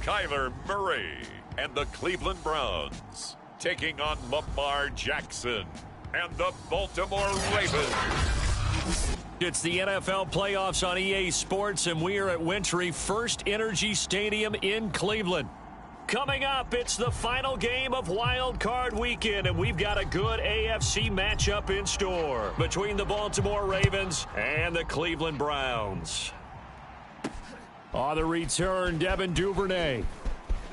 Kyler Murray and the Cleveland Browns taking on Lamar Jackson and the Baltimore Ravens. It's the NFL playoffs on EA Sports, and we are at Wintry First Energy Stadium in Cleveland. Coming up, it's the final game of Wild Card Weekend, and we've got a good AFC matchup in store between the Baltimore Ravens and the Cleveland Browns. On the return, Devin Duvernay.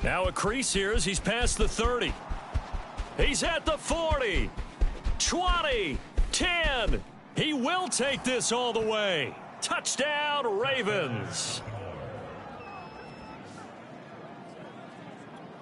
Now a crease here as he's past the 30. He's at the 40. 20. 10. He will take this all the way. Touchdown, Ravens.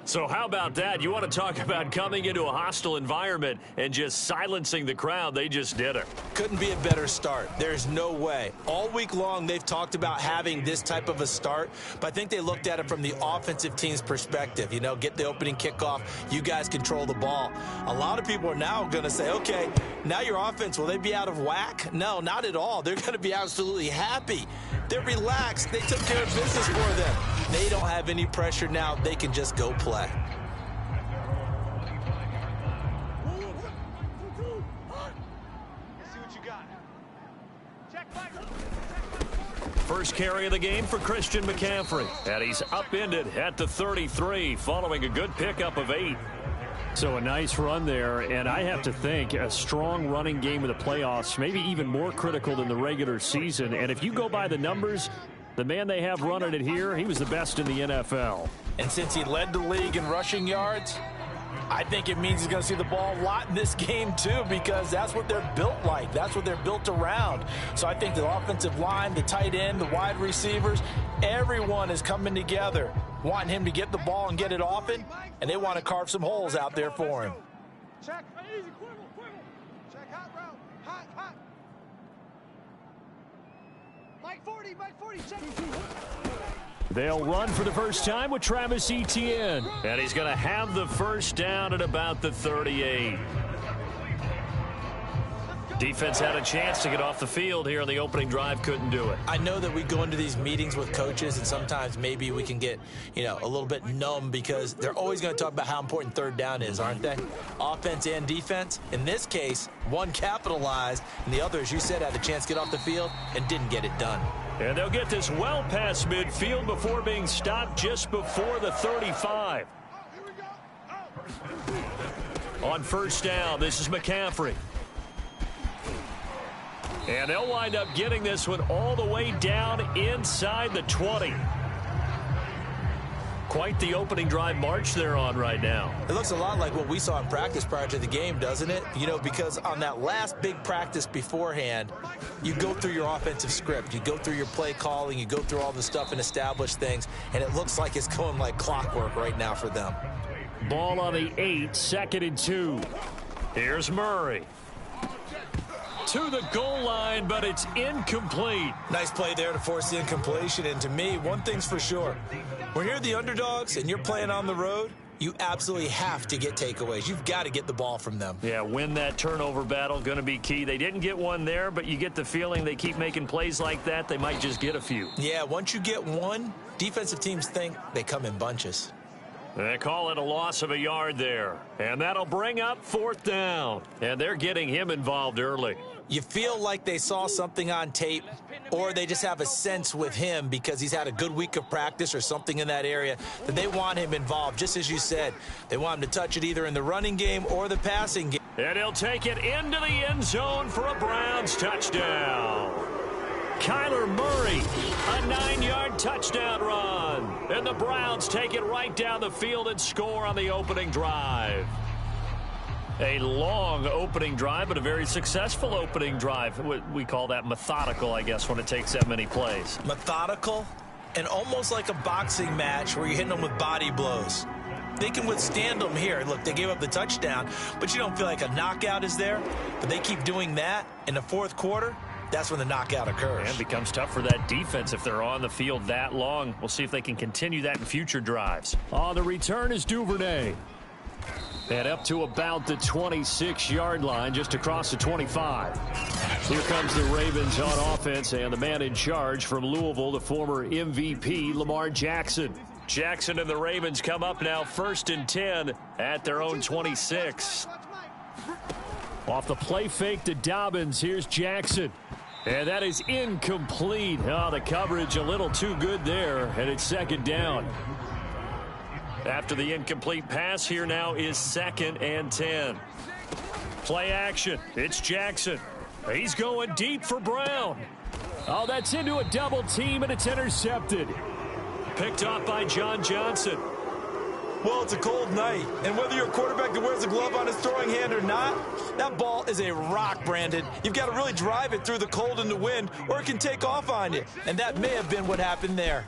So how about that? You want to talk about coming into a hostile environment and just silencing the crowd? They just did it. Couldn't be a better start. There's no way. All week long, they've talked about having this type of a start, but I think they looked at it from the offensive team's perspective. You know, get the opening kickoff. You guys control the ball. A lot of people are now going to say, okay, now your offense, will they be out of whack? No, not at all. They're going to be absolutely happy. They're relaxed. They took care of business for them. They don't have any pressure now. They can just go play. First carry of the game for Christian McCaffrey. And he's upended at the 33 following a good pickup of 8. So a nice run there, and I have to think a strong running game in the playoffs, maybe even more critical than the regular season. And if you go by the numbers, the man they have running it here, he was the best in the NFL. And since he led the league in rushing yards, I think it means he's going to see the ball a lot in this game too, because that's what they're built like. That's what they're built around. So I think the offensive line, the tight end, the wide receivers, everyone is coming together, wanting him to get the ball and get it often, and they want to carve some holes out there for him. Check, easy, quibble. Check, hot route, hot. Mike 40, check. They'll run for the first time with Travis Etienne. And he's going to have the first down at about the 38. Defense had a chance to get off the field here on the opening drive, couldn't do it. I know that we go into these meetings with coaches, and sometimes maybe we can get, a little bit numb because they're always going to talk about how important third down is, aren't they? Offense and defense. In this case, one capitalized, and the other, as you said, had a chance to get off the field and didn't get it done. And they'll get this well past midfield before being stopped just before the 35. On first down, this is McCaffrey. And they'll wind up getting this one all the way down inside the 20. Quite the opening drive march they're on right now. It looks a lot like what we saw in practice prior to the game, doesn't it? Because on that last big practice beforehand, you go through your offensive script. You go through your play calling. You go through all the stuff and establish things. And it looks like it's going like clockwork right now for them. Ball on the 8, 2nd and 2. Here's Murray. To the goal line, but it's incomplete. Nice play there to force the incompletion. And to me, one thing's for sure. When you're the underdogs and you're playing on the road, you absolutely have to get takeaways. You've got to get the ball from them. Yeah, win that turnover battle, going to be key. They didn't get one there, but you get the feeling they keep making plays like that, they might just get a few. Yeah, once you get one, defensive teams think they come in bunches. They call it a loss of a yard there. And that'll bring up 4th down. And they're getting him involved early. You feel like they saw something on tape, or they just have a sense with him because he's had a good week of practice or something in that area that they want him involved. Just as you said, they want him to touch it either in the running game or the passing game. And he'll take it into the end zone for a Browns touchdown. Kyler Murray, a 9-yard touchdown run. And the Browns take it right down the field and score on the opening drive. A long opening drive, but a very successful opening drive. We call that methodical, I guess, when it takes that many plays. Methodical and almost like a boxing match where you're hitting them with body blows. They can withstand them here. Look, they gave up the touchdown, but you don't feel like a knockout is there. But they keep doing that in the 4th quarter. That's when the knockout occurs. And it becomes tough for that defense if they're on the field that long. We'll see if they can continue that in future drives. On the return is Duvernay. And up to about the 26-yard line, just across the 25. Here comes the Ravens on offense, and the man in charge from Louisville, the former MVP, Lamar Jackson. Jackson and the Ravens come up now 1st and 10 at their own 26. Off the play fake to Dobbins, here's Jackson. And that is incomplete. Oh, the coverage a little too good there, and it's 2nd down. After the incomplete pass, here now is 2nd and 10. Play action. It's Jackson. He's going deep for Brown. Oh, that's into a double team, and it's intercepted. Picked off by John Johnson. Well, it's a cold night, and whether you're a quarterback that wears a glove on his throwing hand or not, that ball is a rock, Brandon. You've got to really drive it through the cold and the wind, or it can take off on you. And that may have been what happened there.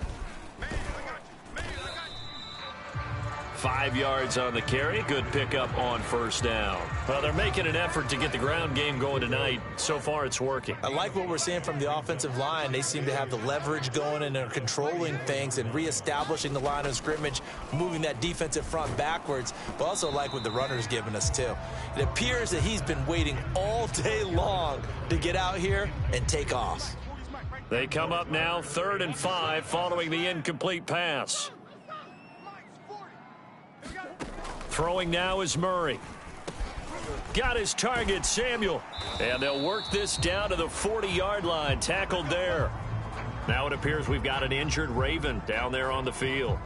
5 yards on the carry. Good pickup on 1st down. Well, they're making an effort to get the ground game going tonight. So far, it's working. I like what we're seeing from the offensive line. They seem to have the leverage going and they're controlling things and reestablishing the line of scrimmage, moving that defensive front backwards. But also like what the runner's giving us, too. It appears that he's been waiting all day long to get out here and take off. They come up now 3rd and 5 following the incomplete pass. Throwing now is Murray. Got his target, Samuel. And they'll work this down to the 40-yard line. Tackled there. Now it appears we've got an injured Raven down there on the field.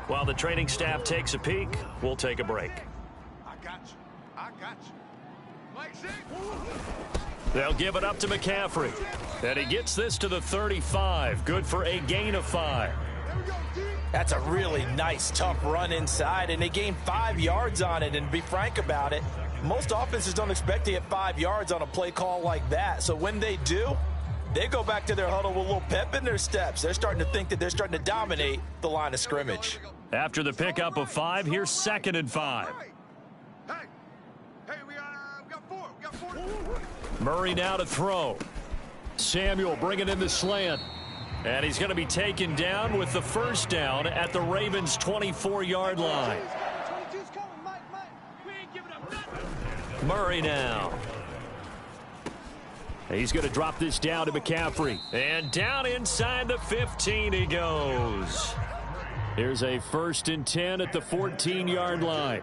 While the training staff takes a peek, we'll take a break. I got you. I got you. Mike, see? They'll give it up to McCaffrey. And he gets this to the 35. Good for a gain of 5. There we go, D. That's a really nice, tough run inside, and they gained 5 yards on it. And to be frank about it, most offenses don't expect to get 5 yards on a play call like that. So when they do, they go back to their huddle with a little pep in their steps. They're starting to think that they're starting to dominate the line of scrimmage. After the pickup of 5, here's 2nd and 5. Hey, we got 4. We got 4. Murray now to throw. Samuel bringing in the slant. And he's going to be taken down with the 1st down at the Ravens' 24-yard line. 22's coming, Mike. We ain't giving up nothing. Murray now. He's going to drop this down to McCaffrey. And down inside the 15 he goes. Here's a 1st and 10 at the 14-yard line.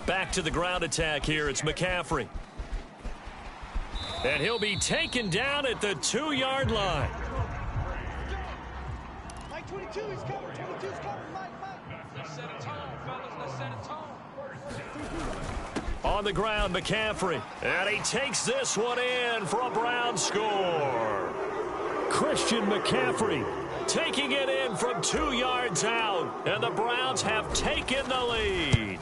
Back to the ground attack here. It's McCaffrey. And he'll be taken down at the 2-yard line. Mike, 22 is coming. 22's coming, Mike. Let's set a tone, fellas. Let's set a tone. On the ground, McCaffrey. And he takes this one in for a Brown score. Christian McCaffrey taking it in from 2 yards out. And the Browns have taken the lead.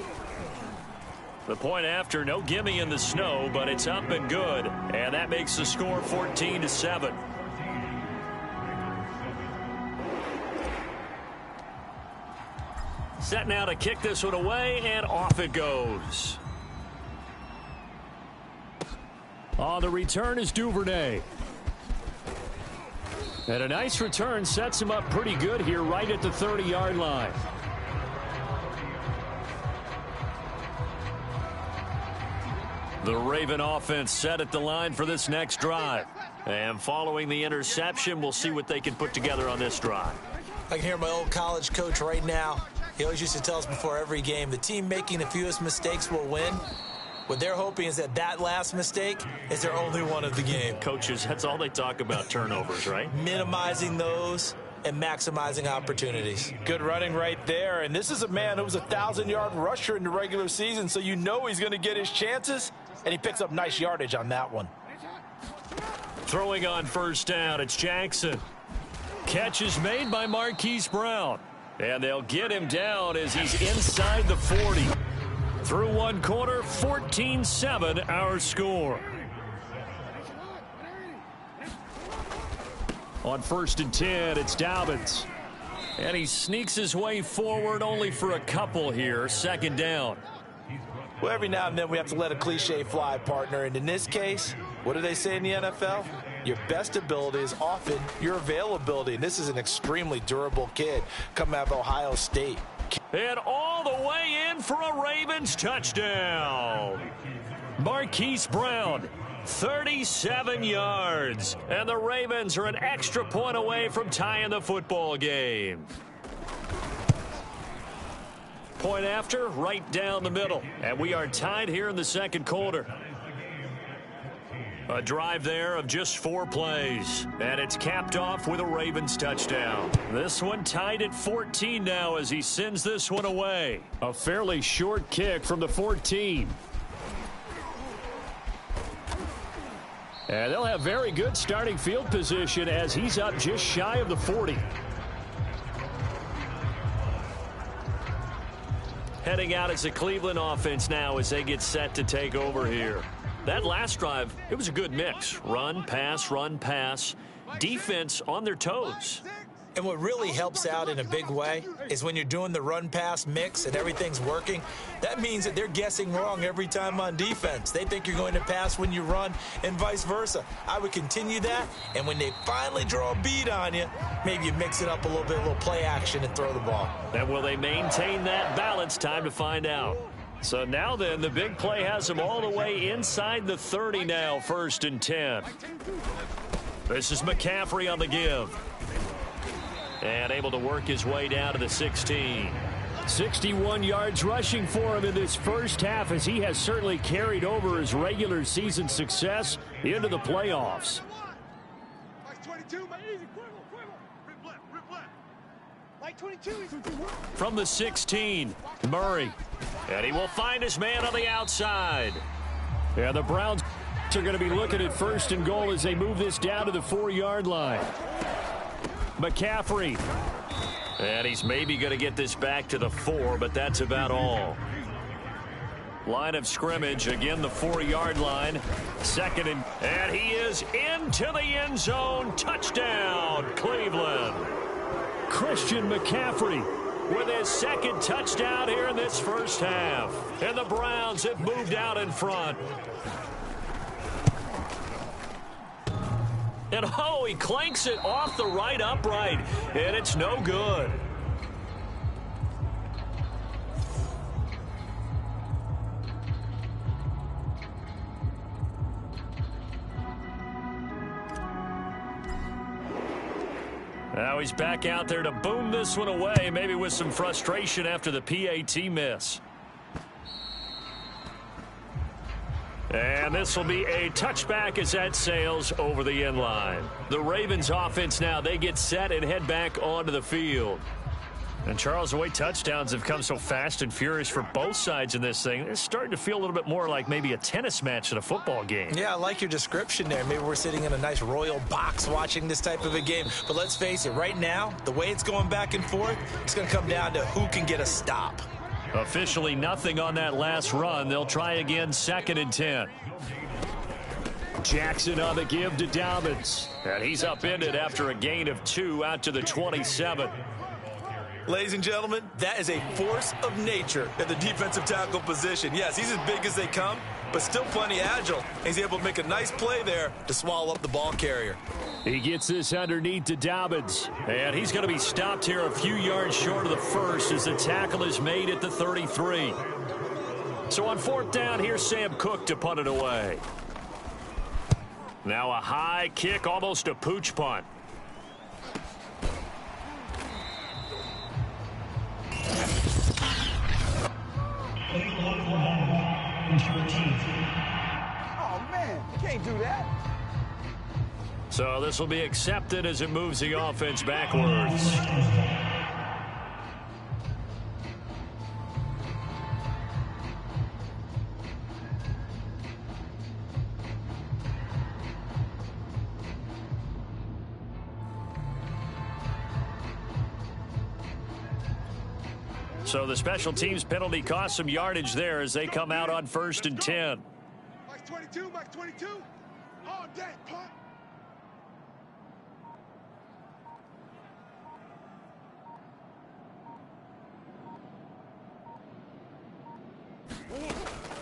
The point after, no gimme in the snow, but it's up and good. And that makes the score 14-7. Set now to kick this one away, and off it goes. On the return is Duvernay. And a nice return sets him up pretty good here right at the 30-yard line. The Raven offense set at the line for this next drive. And following the interception, we'll see what they can put together on this drive. I can hear my old college coach right now. He always used to tell us before every game, the team making the fewest mistakes will win. What they're hoping is that last mistake is their only one of the game. Coaches, that's all they talk about, turnovers, right? Minimizing those and maximizing opportunities. Good running right there. And this is a man who was a 1,000-yard rusher in the regular season, so you know he's going to get his chances. And he picks up nice yardage on that one. Throwing on 1st down, it's Jackson. Catch is made by Marquise Brown. And they'll get him down as he's inside the 40. Through one quarter, 14-7 our score. On 1st and 10, it's Dobbins. And he sneaks his way forward only for a couple here. 2nd down. Well, every now and then we have to let a cliche fly, partner. And in this case, what do they say in the NFL? Your best ability is often your availability. And this is an extremely durable kid coming out of Ohio State. And all the way in for a Ravens touchdown. Marquise Brown, 37 yards. And the Ravens are an extra point away from tying the football game. Point after, right down the middle. And we are tied here in the second quarter. A drive there of just 4 plays. And it's capped off with a Ravens touchdown. This one tied at 14 now as he sends this one away. A fairly short kick from the 14. And they'll have very good starting field position as he's up just shy of the 40. Heading out as the Cleveland offense now as they get set to take over here. That last drive, it was a good mix. Run, pass, defense on their toes. And what really helps out in a big way is when you're doing the run-pass mix and everything's working, that means that they're guessing wrong every time on defense. They think you're going to pass when you run and vice versa. I would continue that, and when they finally draw a bead on you, maybe you mix it up a little bit, a little play action and throw the ball. And will they maintain that balance? Time to find out. So now then, the big play has them all the way inside the 30 now, 1st and 10. This is McCaffrey on the give. And able to work his way down to the 16. 61 yards rushing for him in this first half as he has certainly carried over his regular season success into the playoffs. From the 16, Murray. And he will find his man on the outside. Yeah, the Browns are going to be looking at 1st and goal as they move this down to the 4-yard line. McCaffrey. And he's maybe going to get this back to the 4, but that's about all. Line of scrimmage, again the 4-yard line. 2nd and he is into the end zone. Touchdown, Cleveland. Christian McCaffrey with his 2nd touchdown here in this first half. And the Browns have moved out in front. And oh, he clanks it off the right upright, and it's no good. Now he's back out there to boom this one away, maybe with some frustration after the PAT miss. And this will be a touchback as that sails over the end line. The Ravens offense now, they get set and head back onto the field. And Charles, the way touchdowns have come so fast and furious for both sides in this thing, it's starting to feel a little bit more like maybe a tennis match than a football game. Yeah, I like your description there. Maybe we're sitting in a nice royal box watching this type of a game. But let's face it, right now, the way it's going back and forth, it's going to come down to who can get a stop. Officially nothing on that last run. They'll try again, 2nd and 10. Jackson on the give to Dobbins. And he's upended after a gain of 2 out to the 27. Ladies and gentlemen, that is a force of nature in the defensive tackle position. Yes, he's as big as they come, but still plenty agile. He's able to make a nice play there to swallow up the ball carrier. He gets this underneath to Dobbins. And he's going to be stopped here a few yards short of the first as the tackle is made at the 33. So on 4th down, here's Sam Cook to punt it away. Now a high kick, almost a pooch punt. Oh, man, you can't do that. So this will be accepted as it moves the offense backwards. So the special teams penalty cost some yardage there as they come out on 1st and 10. Max 22, Max 22. All day, punt.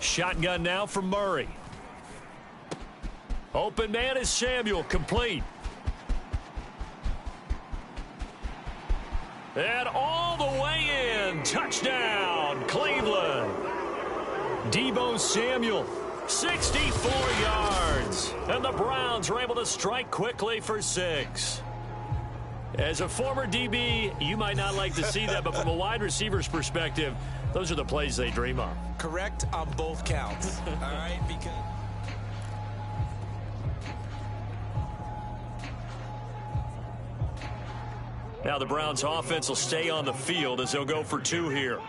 Shotgun now from Murray. Open man is Samuel, complete. And all the way in, touchdown, Cleveland. Deebo Samuel 64 yards. And the Browns are able to strike quickly for 6. As a former DB, you might not like to see that, but from a wide receiver's perspective, those are the plays they dream of. Correct on both counts. All right, because... Now the Browns offense will stay on the field as they'll go for 2 here.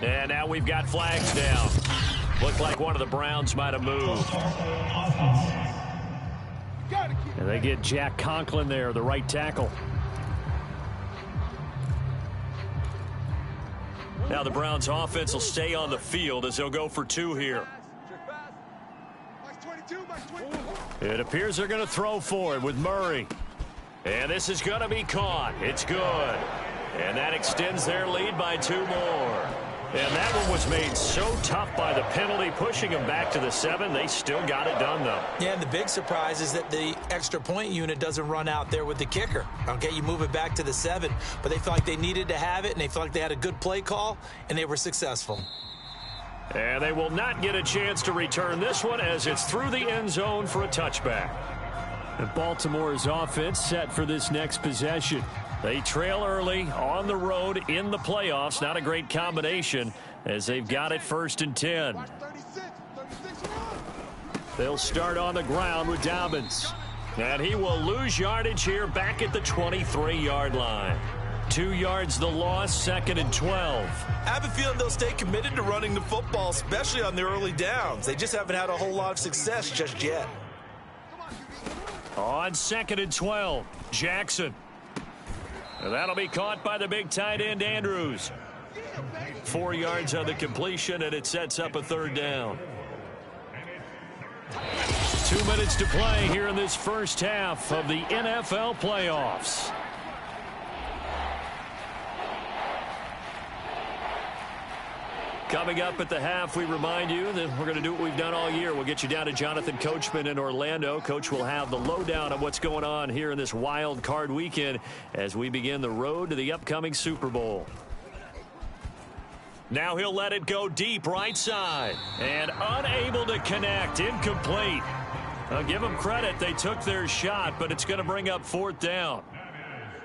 And now we've got flags down. Looked like one of the Browns might have moved. And they get Jack Conklin there, the right tackle. Now the Browns offense will stay on the field as they'll go for 2 here. It appears they're going to throw for it with Murray. And this is going to be caught. It's good. And that extends their lead by 2 more. And that one was made so tough by the penalty, pushing them back to the 7. They still got it done, though. Yeah, and the big surprise is that the extra point unit doesn't run out there with the kicker. Okay, you move it back to the 7, but they felt like they needed to have it, and they felt like they had a good play call, and they were successful. And they will not get a chance to return this one as it's through the end zone for a touchback. And Baltimore's offense set for this next possession. They trail early on the road in the playoffs. Not a great combination as they've got it 1st and 10. They'll start on the ground with Dobbins. And he will lose yardage here back at the 23-yard line. 2 yards the loss, 2nd and 12. I have a feeling they'll stay committed to running the football, especially on the early downs. They just haven't had a whole lot of success just yet. On 2nd and 12, Jackson. And that'll be caught by the big tight end, Andrews. 4 yards on the completion, and it sets up a 3rd down. 2 minutes to play here in this first half of the NFL playoffs. Coming up at the half, we remind you that we're going to do what we've done all year. We'll get you down to Jonathan Coachman in Orlando. Coach will have the lowdown on what's going on here in this wild card weekend as we begin the road to the upcoming Super Bowl. Now he'll let it go deep right side. And unable to connect. Incomplete. I'll give them credit. They took their shot, but it's going to bring up 4th down.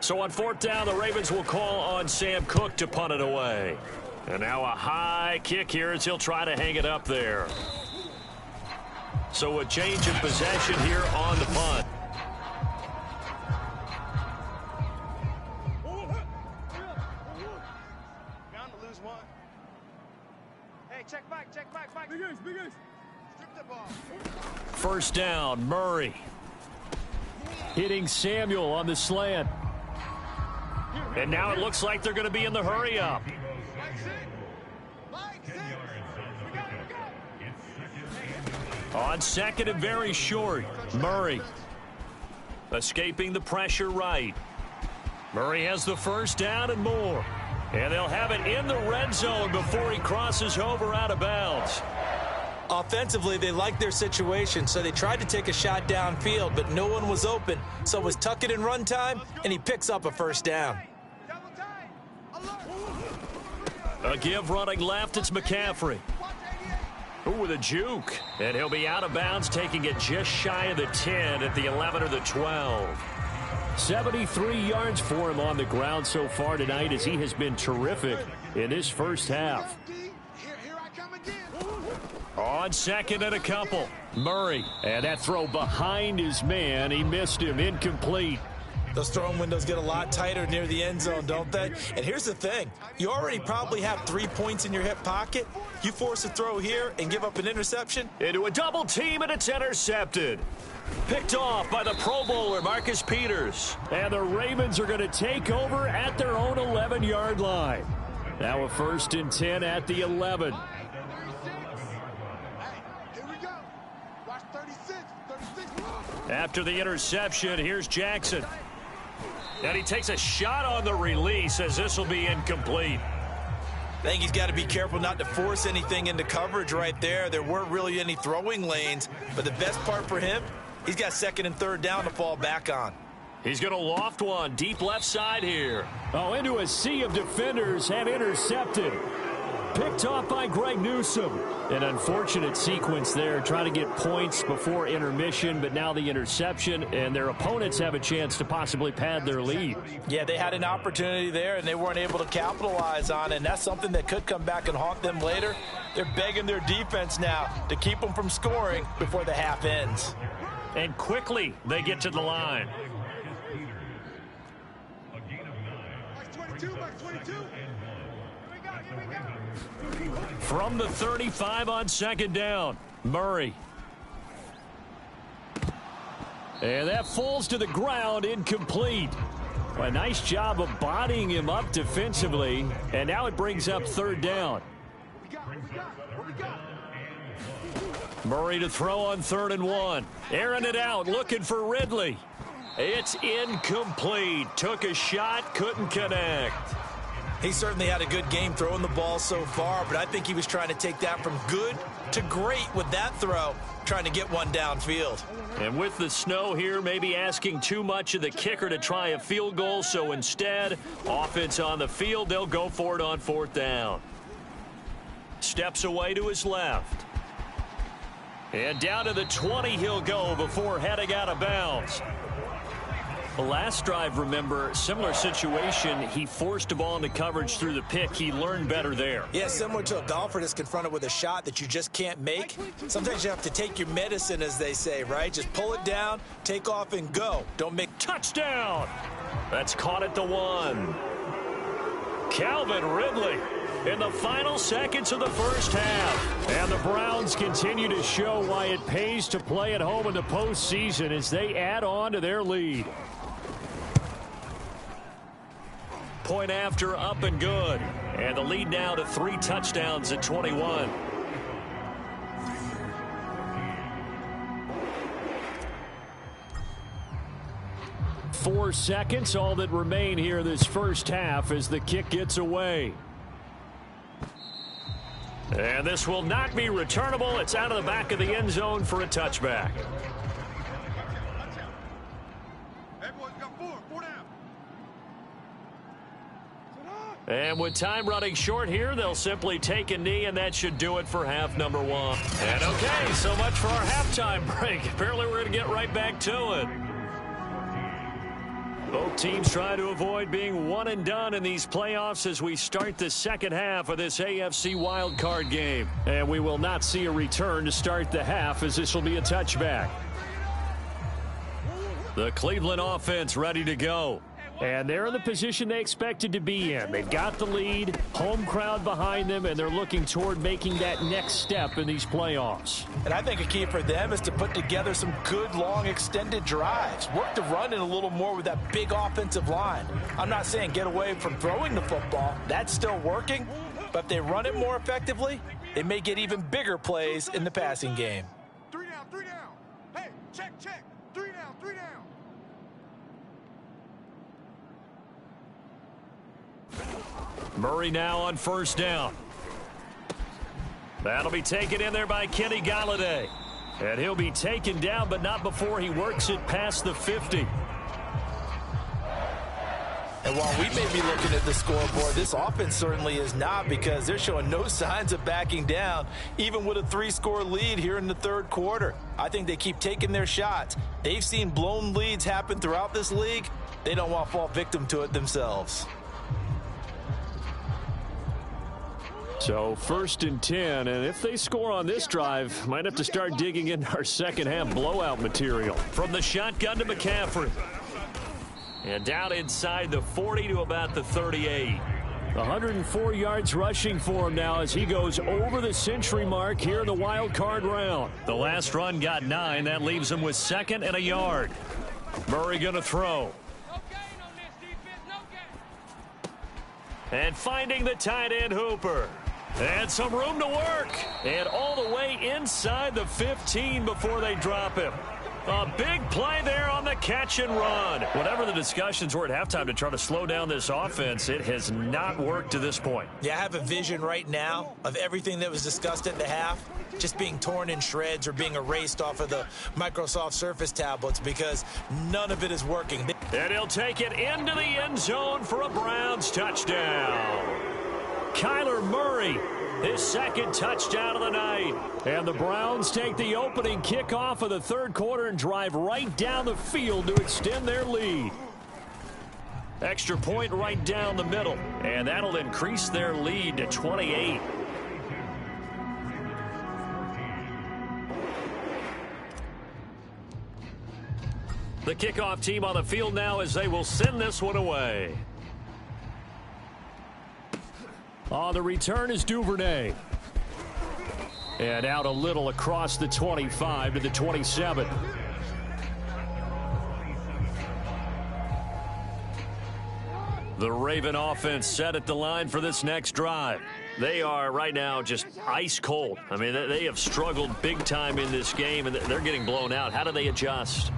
So on 4th down, the Ravens will call on Sam Cook to punt it away. And now a high kick here as he'll try to hang it up there. So a change of possession here on the punt. Bound to lose one. Hey, check back. Big ace. Strip the ball. 1st down, Murray. Hitting Samuel on the slant. And now it looks like they're going to be in the hurry up. On 2nd and very short, Murray escaping the pressure right. Murray has the 1st down and more. And they'll have it in the red zone before he crosses over out of bounds. Offensively, they liked their situation, so they tried to take a shot downfield, but no one was open. So it was tuck it in run time, and he picks up a 1st down. A give running left, it's McCaffrey. Ooh, with a juke. And he'll be out of bounds, taking it just shy of the 10 at the 11 or the 12. 73 yards for him on the ground so far tonight as he has been terrific in his first half. On 2nd and a couple, Murray. And that throw behind his man. He missed him. Incomplete. Those throwing windows get a lot tighter near the end zone, don't they? And here's the thing. You already probably have 3 points in your hip pocket. You force a throw here and give up an interception. Into a double team, and it's intercepted. Picked off by the Pro Bowler, Marcus Peters. And the Ravens are going to take over at their own 11-yard line. Now a 1st and 10 at the 11. Here we go. Watch 36. After the interception, here's Jackson. And he takes a shot on the release as this will be incomplete. I think he's got to be careful not to force anything into coverage right there. There weren't really any throwing lanes, but the best part for him, he's got 2nd and 3rd down to fall back on. He's going to loft one deep left side here. Oh, into a sea of defenders and intercepted. Picked off by Greg Newsome. An unfortunate sequence there, trying to get points before intermission, but now the interception, and their opponents have a chance to possibly pad their lead. Yeah, they had an opportunity there, and they weren't able to capitalize on it, and that's something that could come back and haunt them later. They're begging their defense now to keep them from scoring before the half ends. And quickly, they get to the line. From the 35 on second down, Murray. And that falls to the ground, incomplete. A nice job of bodying him up defensively, and now it brings up third down. Murray to throw on 3rd and 1. Airing it out, looking for Ridley. It's incomplete. Took a shot, couldn't connect. He certainly had a good game throwing the ball so far, but I think he was trying to take that from good to great with that throw, trying to get one downfield. And with the snow here, maybe asking too much of the kicker to try a field goal, so instead, offense on the field, they'll go for it on 4th down. Steps away to his left. And down to the 20 he'll go before heading out of bounds. The last drive, remember, similar situation. He forced a ball into coverage through the pick. He learned better there. Yeah, similar to a golfer that's confronted with a shot that you just can't make. Sometimes you have to take your medicine, as they say, right? Just pull it down, take off, and go. Don't make... Touchdown! That's caught at the 1. Calvin Ridley in the final seconds of the first half. And the Browns continue to show why it pays to play at home in the postseason as they add on to their lead. Point after, up and good. And the lead now to 3 touchdowns at 21. Four seconds, all that remain here this first half as the kick gets away. And this will not be returnable. It's out of the back of the end zone for a touchback. And with time running short here, they'll simply take a knee, and that should do it for half number 1. And okay, so much for our halftime break. Apparently we're going to get right back to it. Both teams trying to avoid being one and done in these playoffs as we start the second half of this AFC wildcard game. And we will not see a return to start the half, as this will be a touchback. The Cleveland offense ready to go. And they're in the position they expected to be in. They've got the lead, home crowd behind them, and they're looking toward making that next step in these playoffs. And I think a key for them is to put together some good, long, extended drives. Work the run in a little more with that big offensive line. I'm not saying get away from throwing the football. That's still working. But if they run it more effectively, they may get even bigger plays in the passing game. 3 down, 3 down. Hey, check. 3 down, 3 down. Murray now on first down. That'll be taken in there by Kenny Golladay. And he'll be taken down, but not before he works it past the 50. And while we may be looking at the scoreboard, this offense certainly is not, because they're showing no signs of backing down, even with a 3-score lead here in the third quarter. I think they keep taking their shots. They've seen blown leads happen throughout this league. They don't want to fall victim to it themselves. So 1st and 10, and if they score on this drive, might have to start digging in our second half blowout material. From the shotgun to McCaffrey. And down inside the 40 to about the 38. 104 yards rushing for him now as he goes over the century mark here in the wild card round. The last run got 9. That leaves him with 2nd and a yard. Murray going to throw. And finding the tight end Hooper. And some room to work. And all the way inside the 15 before they drop him. A big play there on the catch and run. Whatever the discussions were at halftime to try to slow down this offense, it has not worked to this point. Yeah, I have a vision right now of everything that was discussed at the half just being torn in shreds or being erased off of the Microsoft Surface tablets because none of it is working. And he'll take it into the end zone for a Browns touchdown. Kyler Murray, his second touchdown of the night. And the Browns take the opening kickoff of the third quarter and drive right down the field to extend their lead. Extra point right down the middle, and that'll increase their lead to 28. The kickoff team on the field now as they will send this one away. On the return is Duvernay. And out a little across the 25 to the 27. The Raven offense set at the line for this next drive. They are right now just ice cold. I mean, they have struggled big time in this game, and they're getting blown out. How do they adjust?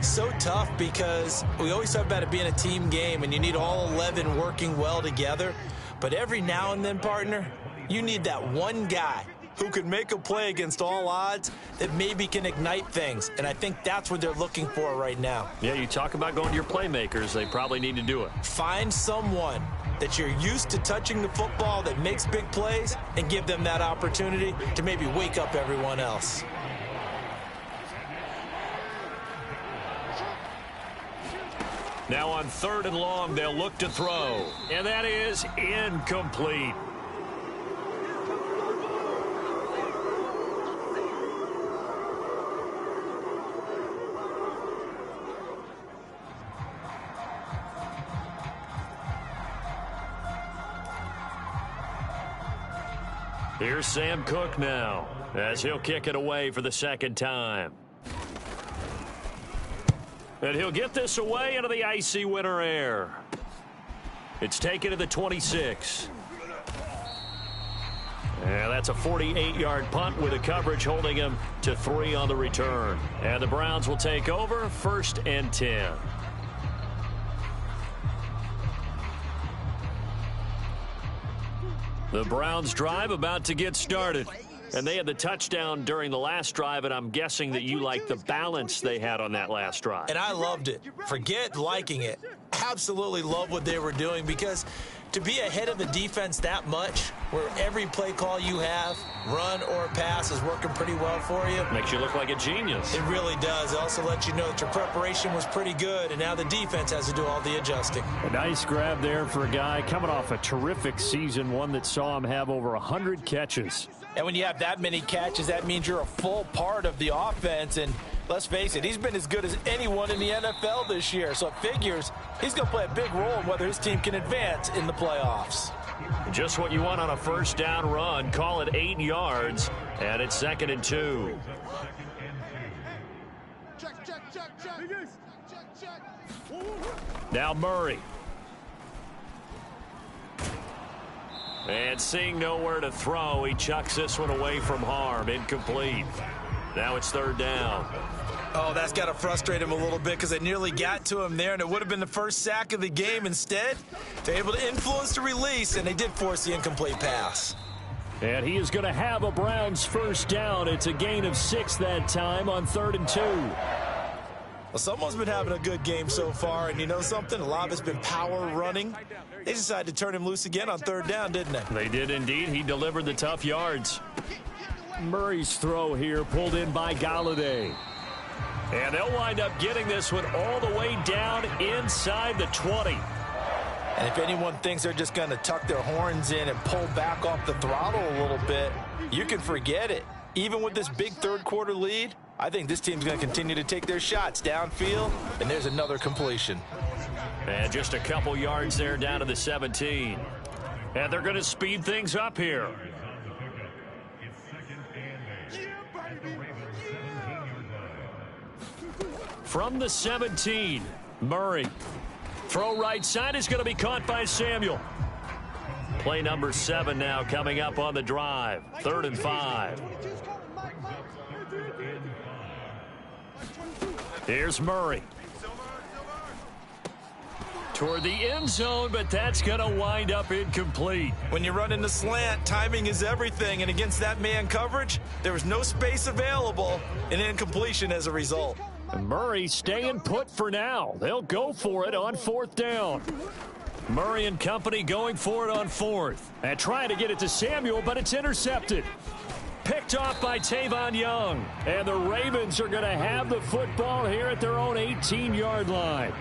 So tough because we always talk about it being a team game and you need all 11 working well together. But every now and then, partner, you need that one guy who can make a play against all odds that maybe can ignite things. And I think that's what they're looking for right now. Yeah, you talk about going to your playmakers. They probably need to do it. Find someone that you're used to touching the football that makes big plays and give them that opportunity to maybe wake up everyone else. Now on 3rd and long, they'll look to throw. And that is incomplete. Here's Sam Cook now as he'll kick it away for the second time. And he'll get this away into the icy winter air. It's taken to the 26. And that's a 48-yard punt with the coverage holding him to 3 on the return. And the Browns will take over 1st and 10. The Browns drive about to get started. And they had the touchdown during the last drive, and I'm guessing that you like the balance they had on that last drive. And I loved it. Forget liking it. Absolutely love what they were doing because to be ahead of the defense that much, where every play call you have, run or pass, is working pretty well for you. Makes you look like a genius. It really does. It also lets you know that your preparation was pretty good, and now the defense has to do all the adjusting. A nice grab there for a guy coming off a terrific season, one that saw him have over 100 catches. And when you have that many catches, that means you're a full part of the offense. And let's face it, he's been as good as anyone in the NFL this year. So it figures he's going to play a big role in whether his team can advance in the playoffs. Just what you want on a first down run. Call it 8 yards, and it's 2nd and 2. Now Murray. And seeing nowhere to throw, he chucks this one away from harm. Incomplete. Now it's 3rd down. Oh, that's got to frustrate him a little bit because they nearly got to him there, and it would have been the first sack of the game. Instead, they're able to influence the release, and they did force the incomplete pass. And he is going to have a Browns first down. It's a gain of 6 that time on 3rd and 2. Well, someone's been having a good game so far, and you know something? A lot of it's been power running. They decided to turn him loose again on 3rd down, didn't they? They did indeed. He delivered the tough yards. Murray's throw here pulled in by Galladay. And they'll wind up getting this one all the way down inside the 20. And if anyone thinks they're just going to tuck their horns in and pull back off the throttle a little bit, you can forget it. Even with this big third quarter lead, I think this team's going to continue to take their shots downfield, and there's another completion. And just a couple yards there down to the 17. And they're going to speed things up here. From the 17, Murray. Throw right side is going to be caught by Samuel. Play number 7 now coming up on the drive. 3rd and 5. Here's Murray. Toward the end zone, but that's going to wind up incomplete. When you run in the slant, timing is everything, and against that man coverage, there was no space available, and incompletion as a result. And Murray staying put for now. They'll go for it on 4th down. Murray and company going for it on 4th. And trying to get it to Samuel, but it's intercepted. Picked off by Tavon Young. And the Ravens are going to have the football here at their own 18-yard line.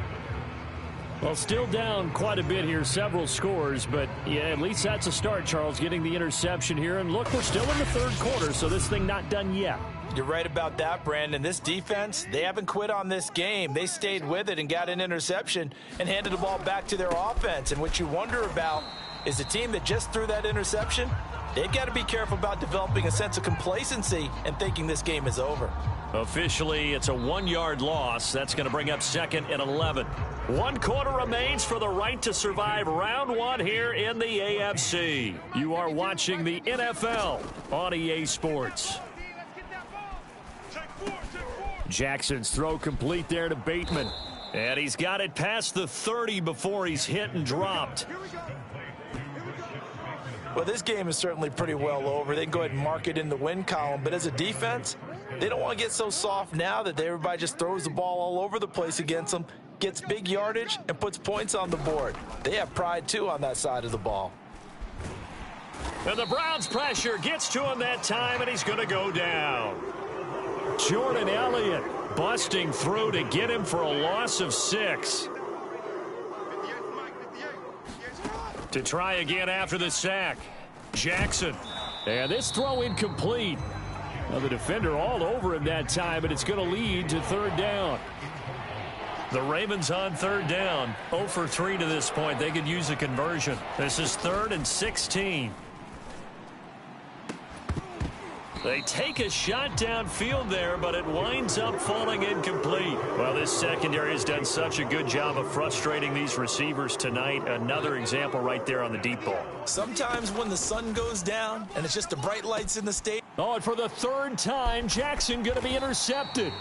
Well, still down quite a bit here, several scores, but yeah, at least that's a start, Charles, getting the interception here. And look, we're still in the 3rd quarter, so this thing not done yet. You're right about that, Brandon. This defense, they haven't quit on this game. They stayed with it and got an interception and handed the ball back to their offense. And what you wonder about is the team that just threw that interception, they've got to be careful about developing a sense of complacency and thinking this game is over. Officially, it's a 1-yard loss. That's going to bring up 2nd and 11. 1 quarter remains for the right to survive round 1 here in the AFC. You are watching the NFL on EA Sports. Jackson's throw complete there to Bateman. And he's got it past the 30 before he's hit and dropped. Well, this game is certainly pretty well over. They can go ahead and mark it in the win column. But as a defense, they don't want to get so soft now that everybody just throws the ball all over the place against them, gets big yardage, and puts points on the board. They have pride, too, on that side of the ball. And the Browns' pressure gets to him that time, and he's going to go down. Jordan Elliott busting through to get him for a loss of 6. To try again after the sack. Jackson. And this throw incomplete. Well, the defender all over him that time, but it's going to lead to 3rd down. The Ravens on 3rd down. 0 for 3 to this point. They could use a conversion. This is 3rd and 16. They take a shot downfield there, but it winds up falling incomplete. Well, this secondary has done such a good job of frustrating these receivers tonight. Another example right there on the deep ball. Sometimes when the sun goes down and it's just the bright lights in the stadium. Oh, and for the 3rd time, Jackson going to be intercepted.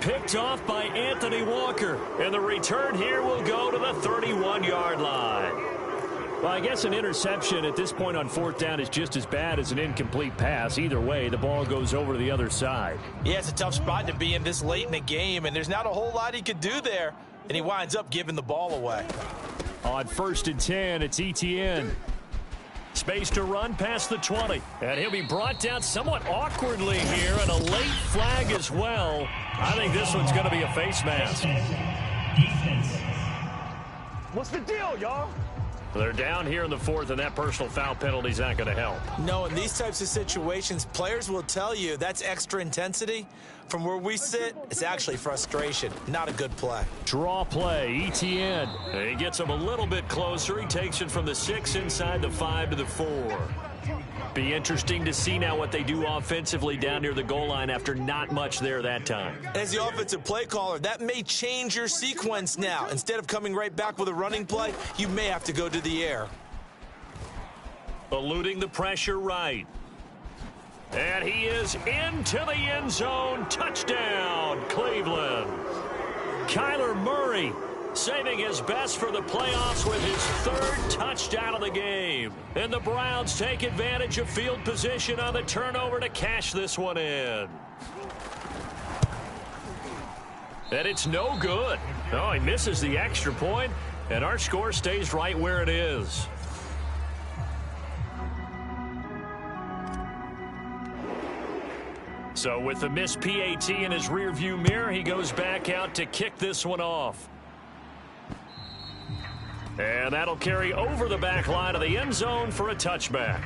Picked off by Anthony Walker. And the return here will go to the 31-yard line. Well, I guess an interception at this point on 4th down is just as bad as an incomplete pass. Either way, the ball goes over to the other side. Yeah, it's a tough spot to be in this late in the game, and there's not a whole lot he could do there, and he winds up giving the ball away. On 1st and 10, it's Etienne. Space to run past the 20. And he'll be brought down somewhat awkwardly here, and a late flag as well. I think this one's going to be a face mask. What's the deal, y'all? They're down here in the 4th, and that personal foul penalty is not going to help. No, in these types of situations, players will tell you that's extra intensity. From where we sit, it's actually frustration. Not a good play. Draw play, Etienne. And he gets him a little bit closer. He takes it from the 6 inside the 5 to the 4. Be interesting to see now what they do offensively down near the goal line after not much there that time. As the offensive play caller, that may change your sequence now. Instead of coming right back with a running play, you may have to go to the air. Eluding the pressure right. And he is into the end zone. Touchdown, Cleveland. Kyler Murray saving his best for the playoffs with his 3rd touchdown of the game. And the Browns take advantage of field position on the turnover to cash this one in. And it's no good. Oh, he misses the extra point, and our score stays right where it is. So with the missed PAT in his rearview mirror, he goes back out to kick this one off. And that'll carry over the back line of the end zone for a touchback.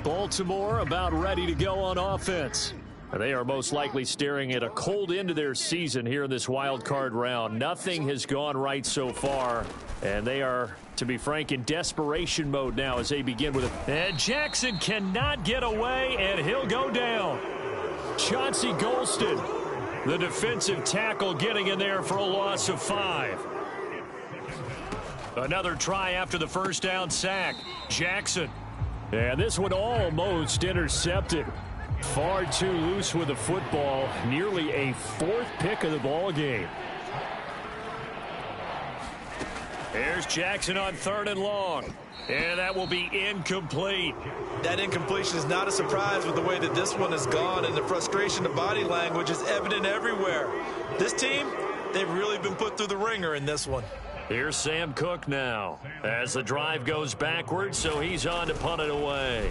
Baltimore about ready to go on offense. They are most likely staring at a cold end to their season here in this wild card round. Nothing has gone right so far, and they are, to be frank, in desperation mode now as they begin with it. And Jackson cannot get away, and he'll go down. Chauncey Golston, the defensive tackle, getting in there for a loss of 5. Another try after the 1st down sack. Jackson. And this one almost intercepted. Far too loose with the football. Nearly a fourth pick of the ball game. Here's Jackson on 3rd and long. And that will be incomplete. That incompletion is not a surprise with the way that this one has gone, and the frustration, the body language is evident everywhere. This team, they've really been put through the ringer in this one. Here's Sam Cook now as the drive goes backwards, so he's on to punt it away.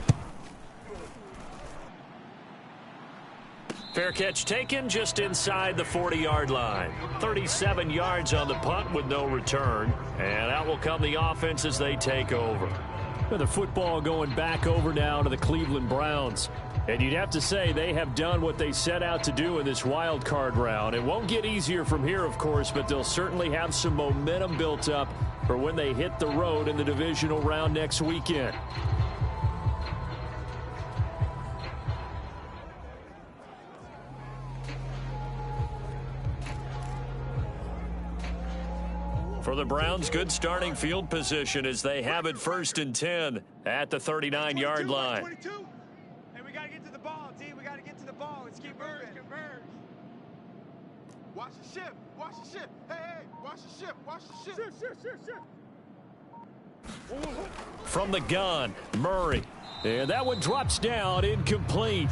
Fair catch taken just inside the 40-yard line. 37 yards on the punt with no return. And out will come the offense as they take over. With the football going back over now to the Cleveland Browns. And you'd have to say they have done what they set out to do in this wild card round. It won't get easier from here, of course, but they'll certainly have some momentum built up for when they hit the road in the divisional round next weekend. For the Browns, good starting field position as they have it 1st and 10 at the 39-yard line. 22. Hey, we got to get to the ball, D. We got to get to the ball. Let's keep moving. Watch the ship. Watch the ship. Hey, watch the ship. Watch the ship. Ship. From the gun, Murray. And that one drops down, incomplete.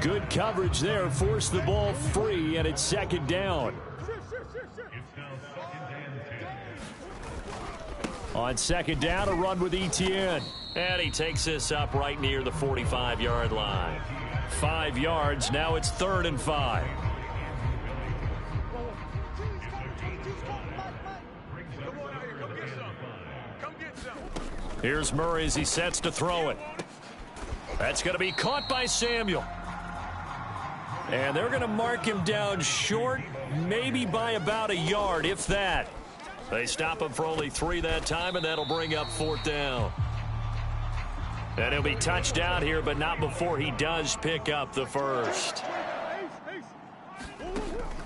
Good coverage there, forced the ball free, and it's 2nd down. On 2nd down, a run with Etienne. And he takes this up right near the 45-yard line. 5 yards, now it's 3rd and 5. Here's Murray as he sets to throw it. That's going to be caught by Samuel. And they're going to mark him down short, maybe by about a yard, if that. They stop him for only 3 that time, and that'll bring up 4th down. And he'll be touched down here, but not before he does pick up the first.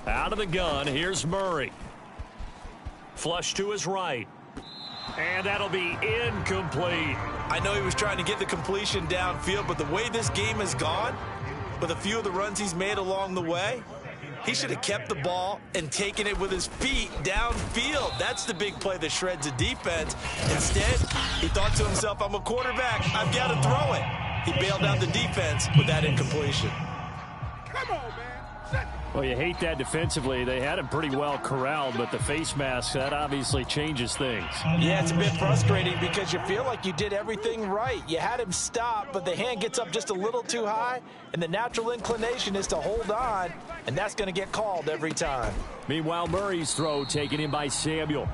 Out of the gun, here's Murray. Flush to his right. And that'll be incomplete. I know he was trying to get the completion downfield, but the way this game has gone, with a few of the runs he's made along the way, he should have kept the ball and taken it with his feet downfield. That's the big play that shreds the defense. Instead, he thought to himself, I'm a quarterback. I've got to throw it. He bailed out the defense with that incompletion. Come on, man. Well, you hate that defensively. They had him pretty well corralled, but the face mask, that obviously changes things. Yeah, it's a bit frustrating because you feel like you did everything right. You had him stop, but the hand gets up just a little too high, and the natural inclination is to hold on, and that's going to get called every time. Meanwhile, Murray's throw taken in by Samuel.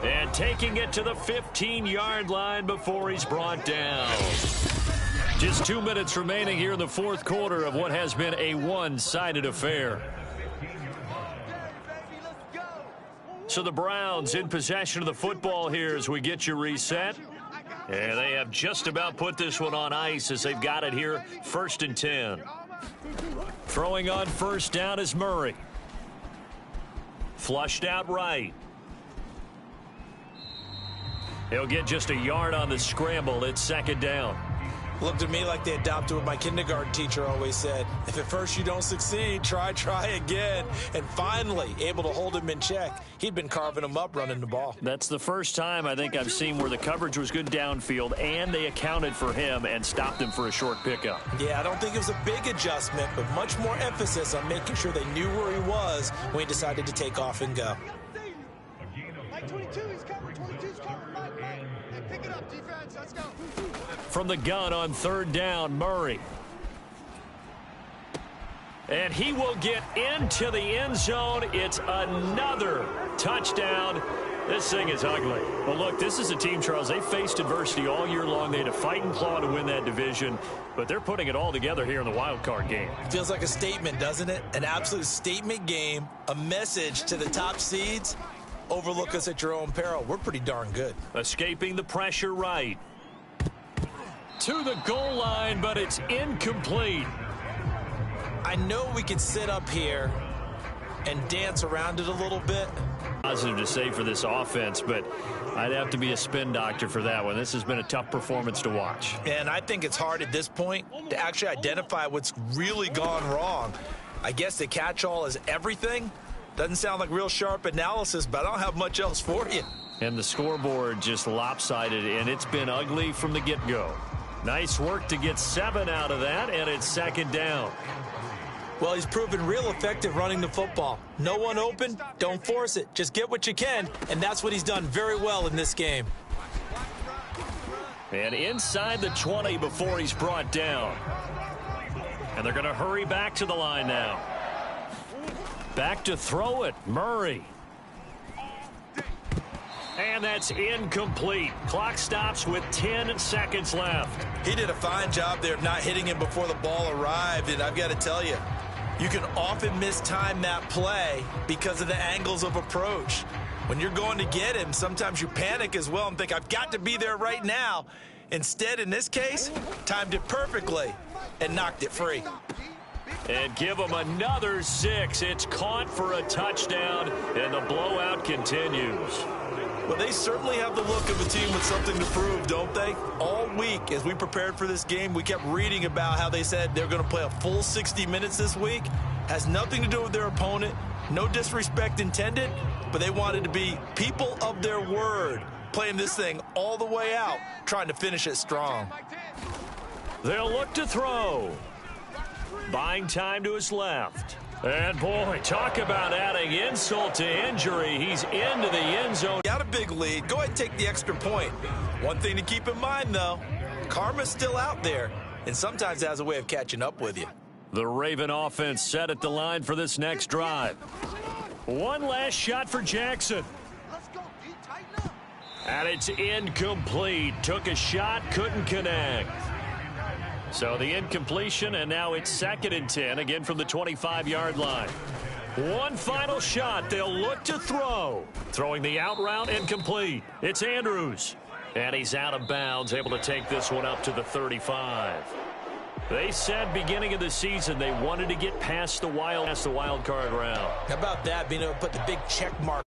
And taking it to the 15-yard line before he's brought down. Just 2 minutes remaining here in the 4th quarter of what has been a one-sided affair. So the Browns in possession of the football here as we get you reset. And they have just about put this one on ice as they've got it here 1st and 10. Throwing on 1st down is Murray. Flushed out right. He'll get just a yard on the scramble. It's 2nd down. Looked to me like they adopted what my kindergarten teacher always said. If at first you don't succeed, try again. And finally, able to hold him in check. He'd been carving him up running the ball. That's the first time I think I've seen where the coverage was good downfield and they accounted for him and stopped him for a short pickup. Yeah, I don't think it was a big adjustment, but much more emphasis on making sure they knew where he was when he decided to take off and go. Mike 22, he's covered. 22's covered. Mike. Hey, pick it up, defense. Let's go. From the gun on 3rd down, Murray. And he will get into the end zone. It's another touchdown. This thing is ugly. Well, look, this is a team, Charles. They faced adversity all year long. They had to fight and claw to win that division, but they're putting it all together here in the wild card game. Feels like a statement, doesn't it? An absolute statement game, a message to the top seeds. Overlook us at your own peril. We're pretty darn good. Escaping the pressure right. To the goal line, but it's incomplete. I know we could sit up here and dance around it a little bit, Positive to say for this offense, but I'd have to be a spin doctor for that one. This has been a tough performance to watch. And I think it's hard at this point to actually identify what's really gone wrong. I guess the catch-all is everything. Doesn't sound like real sharp analysis, but I don't have much else for you. And the scoreboard just lopsided, and it's been ugly from the get-go. Nice work to get 7 out of that, and it's second down. Well, he's proven real effective running the football. No one open, don't force it. Just get what you can, and that's what he's done very well in this game. And inside the 20 before he's brought down. And they're going to hurry back to the line now. Back to throw it, Murray. And that's incomplete. Clock stops with 10 seconds left. He did a fine job there of not hitting him before the ball arrived, and I've got to tell you, you can often mistime that play because of the angles of approach. When you're going to get him, sometimes you panic as well and think, I've got to be there right now. Instead, in this case, timed it perfectly and knocked it free. And give him another 6. It's caught for a touchdown, and the blowout continues. Well, they certainly have the look of a team with something to prove, don't they? All week, as we prepared for this game, we kept reading about how they said they're going to play a full 60 minutes this week. Has nothing to do with their opponent. No disrespect intended, but they wanted to be people of their word, playing this thing all the way out, trying to finish it strong. They'll look to throw. Buying time to his left. And, boy, talk about adding insult to injury. He's into the end zone. Got a big lead. Go ahead and take the extra point. One thing to keep in mind, though, karma's still out there, and sometimes it has a way of catching up with you. The Raven offense set at the line for this next drive. One last shot for Jackson. And it's incomplete. Took a shot, couldn't connect. So the incompletion, and now it's 2nd and 10, again from the 25-yard line. One final shot. They'll look to throw. Throwing the out route, incomplete. It's Andrews. And he's out of bounds, able to take this one up to the 35. They said beginning of the season they wanted to get past the wild card round. How about that, being able to put the big check mark